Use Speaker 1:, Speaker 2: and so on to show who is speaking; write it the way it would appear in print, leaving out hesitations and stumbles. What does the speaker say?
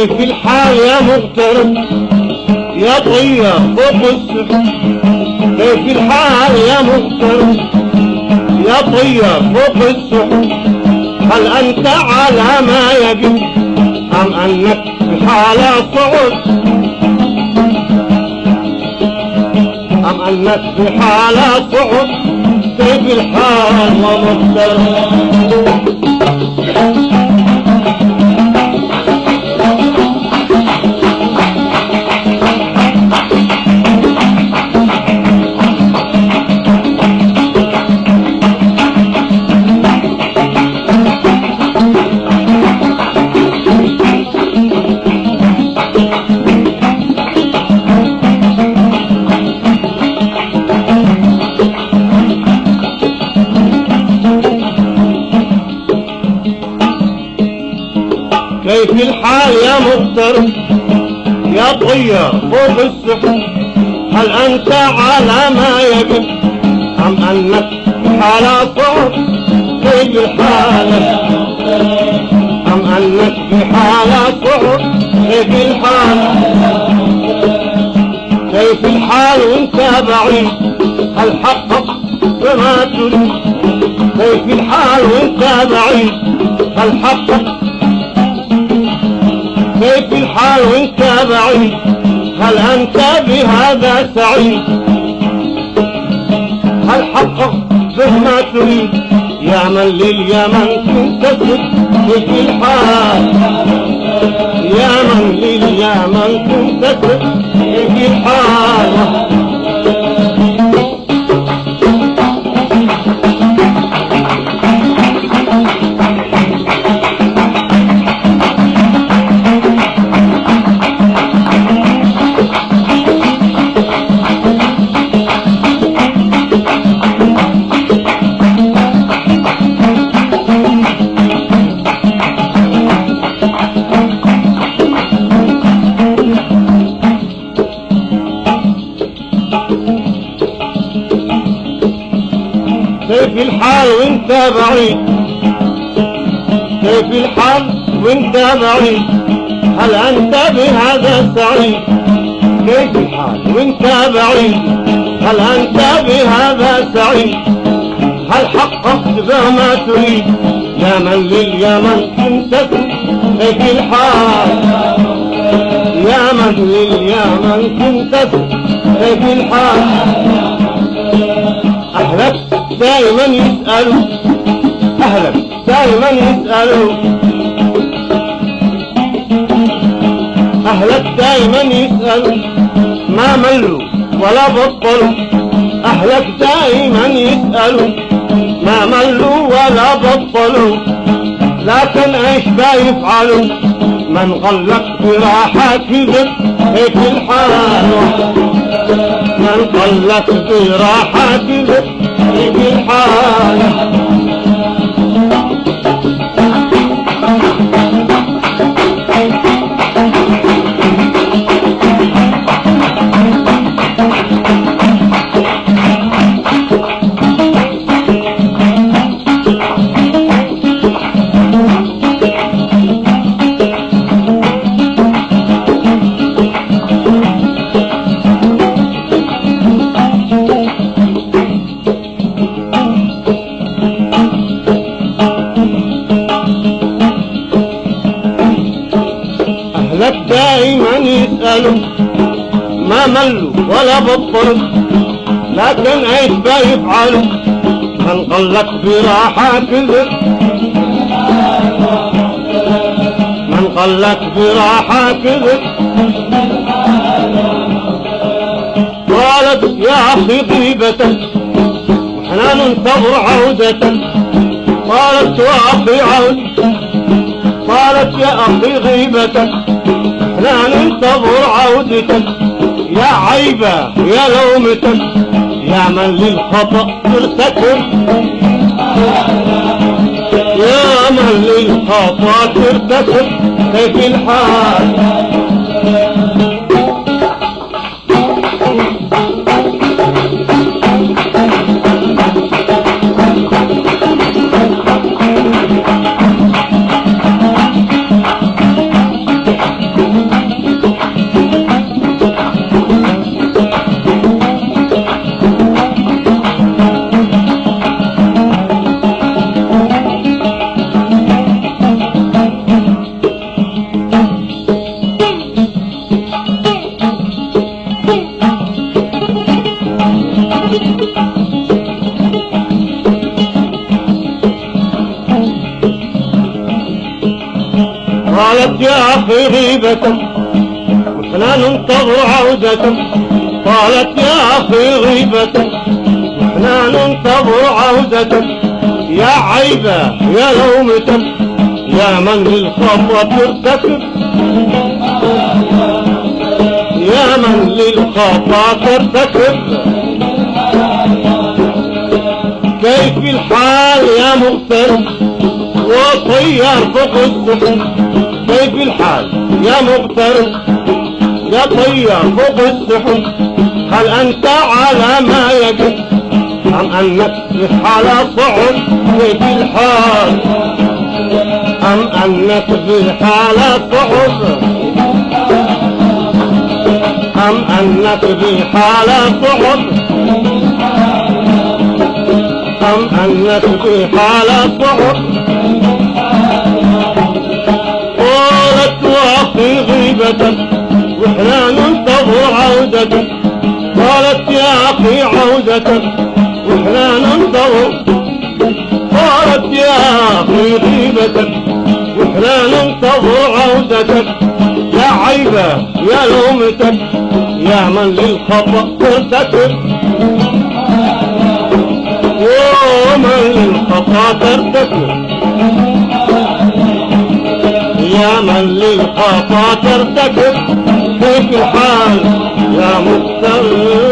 Speaker 1: كيف الحال يا مغترب يا طير فوق السحب؟ كيف الحال يا مغترب يا طير فوق السحب؟ هل أنت على ما يجب أم أنك في حالة صعود؟ أم أنك في حالة صعود؟ كيف الحال ومغترب؟ كيف الحال يا مغترب يا طير فوق السحب؟ هل أنت على ما يجب أم أنك حالة صعب؟ كيف الحال أم أنك في حالة صعب؟ كيف الحال؟ كيف الحال وانت بعيد؟ هل حقق بما تريد؟ كيف الحال وانت بعيد؟ هل حقق؟ كيف الحال وانت بعيد؟ هل أنت بهذا سعيد؟ هل حقق به ما تريد يا من لليمن تنتسب؟ كيف الحال يا من لليمن تنتسب؟ كيف الحال؟ كيف الحال وانت بعيد؟ كيف الحال وانت بعيد؟ هل انت بهذا سعيد؟ كيف الحال وانت بعيد؟ هل انت بهذا سعيد؟ هل حققت به ما تريد يا من لليمن تنتسب؟ كيف الحال يا من لليمن تنتسب؟ كيف الحال؟ أهلك دائما يسألوا، أهلك دائما يسألوا، أهلك دائما يسألوا ما ملوا ولا بطلوا. أهلك دائما يسألوا ما ملوا ولا بطلوا، لكن ايش بيفعلوا من غلق براحة كذب؟ كيف الحال من غلق براحة كذب؟ كيف الحال؟ أهلك دائما يسألوا ما ملوا ولا بطلوا، لكن ايش بيفعلوا من غلق براحة كذب؟ من غلق براحة كذب. قالت يا أخي غيبتك وإحنا ننتظر عودتك. قالت يا أخي عودتك، قالت يا أخي غيبتك احنا ننتظر عودتك. يا عيبة يا لومتك يا من للخطأ ترتكب، يا من للخطأ ترتكب. كيف الحال؟ قالت يا أخي غيبة وإحنا ننتظر عودة. قالت يا أخي غيبة وإحنا ننتظر عودة. يا عيبة يا لومة يا من للخطأ ترتكب، يا من للخطأ ترتكب. كيف الحال يا مغترب وطيار فوق السحب؟ كيف الحال يا مغترب يا طيار فوق السحب؟ هل أنت على ما يجب أم أنك في حالة صعب؟ كيف الحال أم أنك في حالة صعب؟ أم أنك في حالة صعب؟ أم أنك في حالة صعب؟ قالت وأخي غيبة وإحنا ننتظر عودة. قالت يا أخي عودة وإحنا ننتظر. قالت يا أخي غيبة وإحنا ننتظر عودتك. يا عيبة يا لومتك يا من للخطأ ترتكب، ومن للخطأ ترتكب، يا من للخطأ ترتكب. كيف الحال يا مغترب